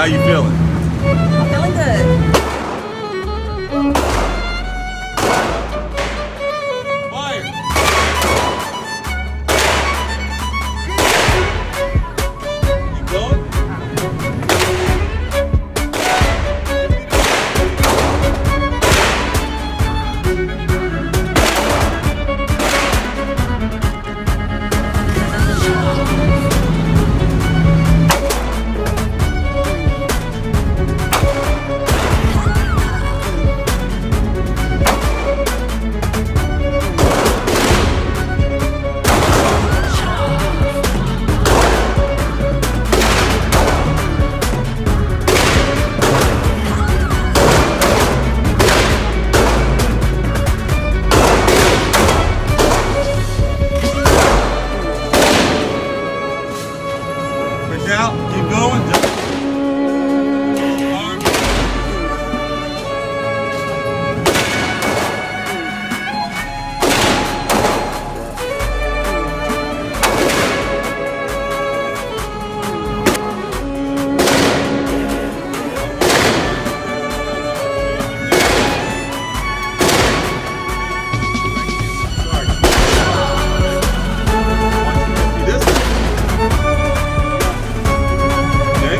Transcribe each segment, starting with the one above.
how you feeling? I'm feeling good. Fire. Keep going. Push out. Keep going. Arm. This way. Okay.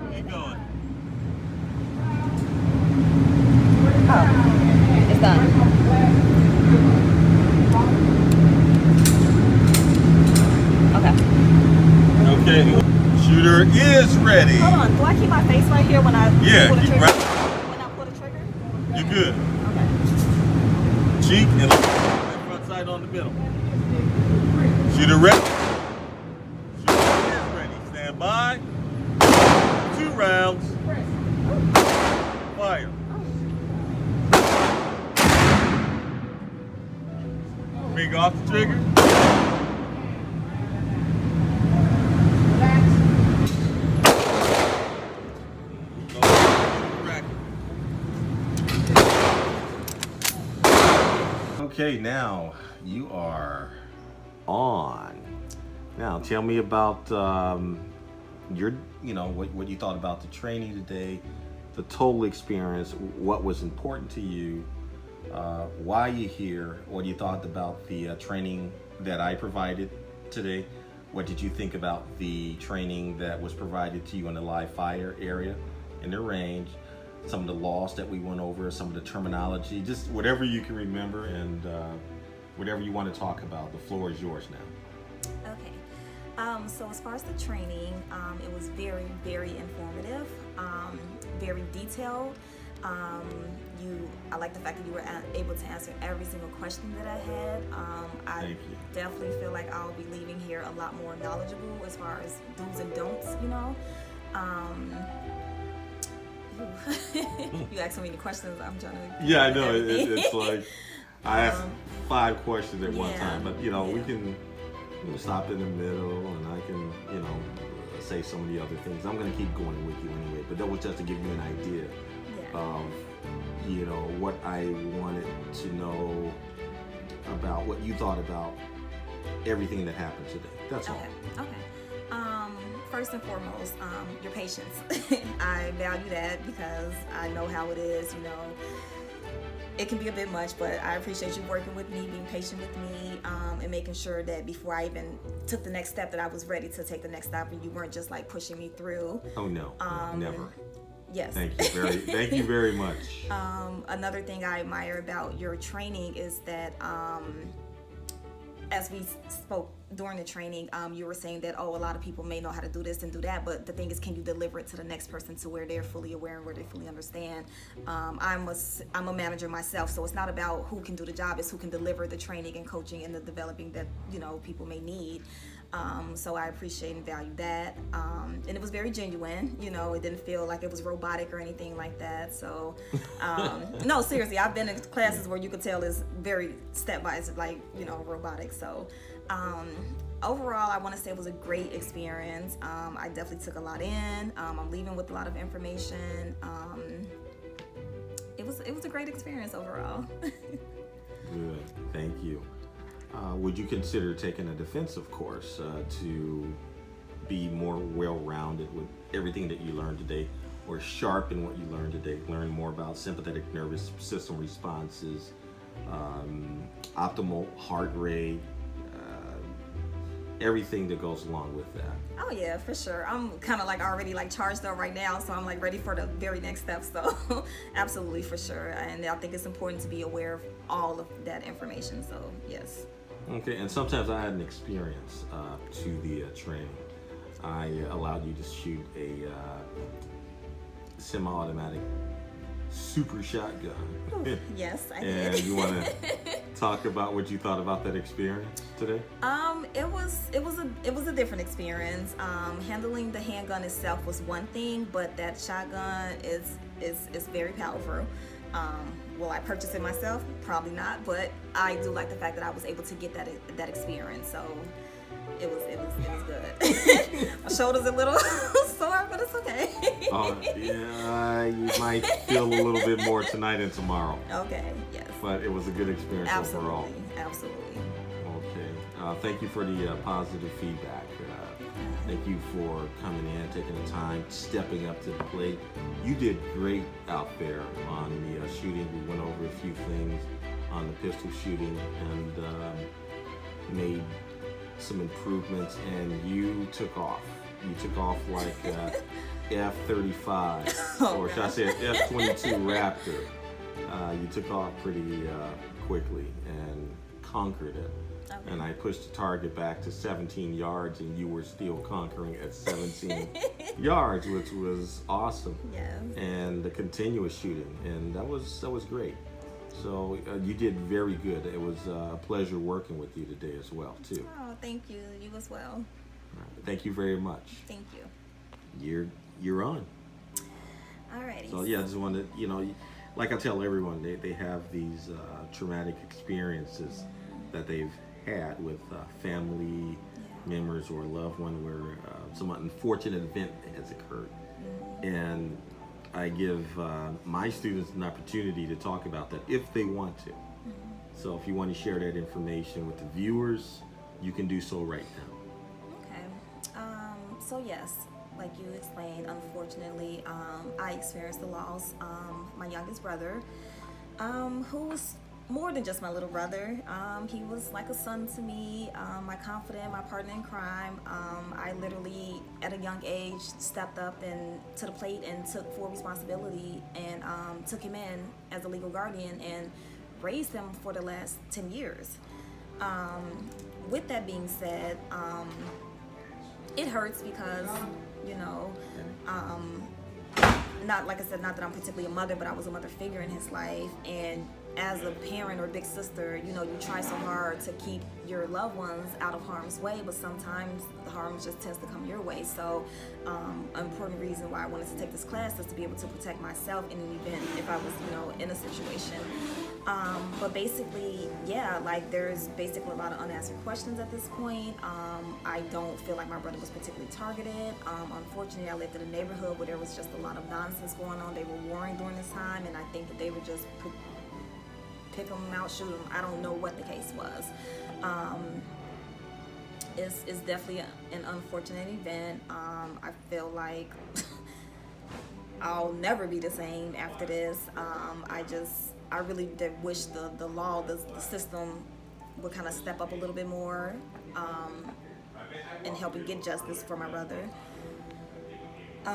Keep going. It's done. Okay. Okay. Shooter is ready. Hold on. Do I keep my face right here when I Yeah, pull the keep trigger? right. When I pull the trigger? You're good. Okay. Cheek and left front side on the middle. Shooter ready. Shooter is ready. Stand by. 2 rounds. Fire. Finger off the trigger. Okay, now you are on. Now, tell me about your, what you thought about the training today, the total experience, what was important to you, why you're here, what you thought about the training that I provided today. What did you think about the training that was provided to you in the live fire area, in the range? Some of the laws that we went over, some of the terminology, just whatever you can remember, and whatever you want to talk about. The floor is yours now. Okay. So as far as the training, it was very, very informative, very detailed. I like the fact that you were able to answer every single question that I had. I Thank you. definitely feel like I'll be leaving here a lot more knowledgeable as far as do's and don'ts, You asked so many questions, I'm trying to... Yeah, I know. everything. It's like I asked 5 questions at one yeah, time, but we can stop in the middle, and I can say some of the other things. I'm going to keep going with you anyway, but that was just to give you an idea of what I wanted to know about what you thought about everything that happened today. That's all. Okay. first and foremost, your patience. I value that because I know how it is, you know. It can be a bit much, but I appreciate you working with me, being patient with me, and making sure that before I even took the next step that I was ready to take the next step and you weren't just like pushing me through. Oh no, never. Yes. Thank you very much. Another thing I admire about your training is that as we spoke during the training, you were saying that, oh, a lot of people may know how to do this and do that, but the thing is, can you deliver it to the next person to where they're fully aware and where they fully understand? I'm a manager myself, so it's not about who can do the job, it's who can deliver the training and coaching and the developing that, you know, people may need. So I appreciate and value that. And it was very genuine, you know, it didn't feel like it was robotic or anything like that. So, no, seriously, I've been in classes where you could tell it's very step-by-step, like, you know, robotic. So, overall, I want to say it was a great experience. I definitely took a lot in. I'm leaving with a lot of information. It was a great experience overall. Good, thank you. Would you consider taking a defensive course to be more well-rounded with everything that you learned today, or sharpen what you learned today, learn more about sympathetic nervous system responses, optimal heart rate, everything that goes along with that? Oh yeah, for sure. I'm kind of like already like charged up right now, so I'm like ready for the very next step. So absolutely, for sure. And I think it's important to be aware of all of that information. So yes. Okay, and sometimes I had an experience to the training. I allowed you to shoot a semi-automatic super shotgun. Ooh, yes, I did. And you want to talk about what you thought about that experience today? It was a different experience. Handling the handgun itself was one thing, but that shotgun is very powerful. Will I purchase it myself? Probably not, but I do like the fact that I was able to get that experience. So it was good. My shoulder's a little sore, but it's okay. Yeah, you might feel a little bit more tonight and tomorrow. Okay, yes. But it was a good experience overall. Absolutely. Okay. Thank you for the positive feedback. Thank you for coming in, taking the time, stepping up to the plate. You did great out there on the shooting. We went over a few things on the pistol shooting and made some improvements, and you took off. You took off like F-35, or should I say F-22 Raptor. You took off pretty quickly and conquered it. Okay. And I pushed the target back to 17 yards, and you were still conquering at 17 yards, which was awesome. Yes. And the continuous shooting, and that was great. So you did very good. It was a pleasure working with you today as well, too. Oh, thank you. You as well. All right. Thank you very much. Thank you. You're on. Alrighty. So yeah, I just wanted, like I tell everyone, they have these traumatic experiences that they've had with family members or a loved one where some unfortunate event has occurred. And I give my students an opportunity to talk about that if they want to. So if you want to share that information with the viewers, you can do so right now. Okay. So yes, like you explained, unfortunately, I experienced the loss of my youngest brother, who was more than just my little brother. He was like a son to me, my confidant, my partner in crime. I literally, at a young age, stepped up to the plate and took full responsibility and took him in as a legal guardian and raised him for the last 10 years. With that being said, it hurts because, not like I said, not that I'm particularly a mother, but I was a mother figure in his life. And as a parent or big sister, you try so hard to keep your loved ones out of harm's way, but sometimes the harm just tends to come your way. So an important reason why I wanted to take this class is to be able to protect myself in an event if I was, in a situation. But basically, there's basically a lot of unanswered questions at this point. I don't feel like my brother was particularly targeted. Unfortunately, I lived in a neighborhood where there was just a lot of nonsense going on. They were warring during this time, and I think that they were just pick them out, shoot them. I don't know what the case was. it's definitely an unfortunate event. I feel like I'll never be the same after this. I really did wish the law, the system would kind of step up a little bit more in helping get justice for my brother. I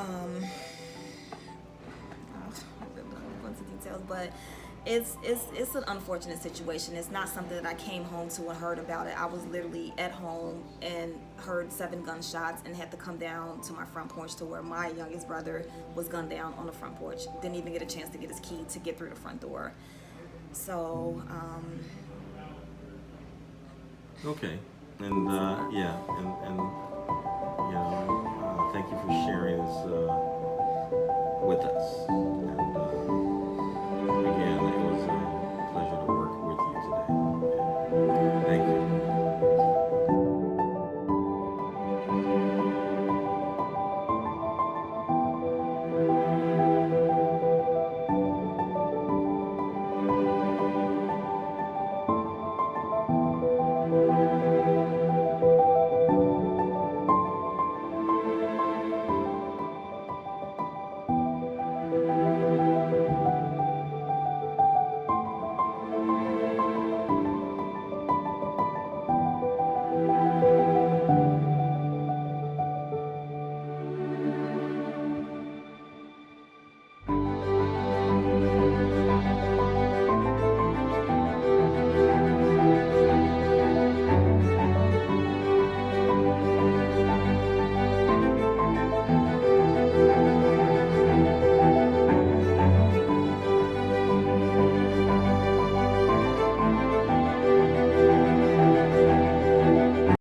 really don't go into details, but it's an unfortunate situation. It's not something that I came home to and heard about it. I was literally at home and heard 7 gunshots and had to come down to my front porch to where my youngest brother was gunned down on the front porch. Didn't even get a chance to get his key to get through the front door. So, Okay, and yeah, and you know, thank you for sharing this with us. And again,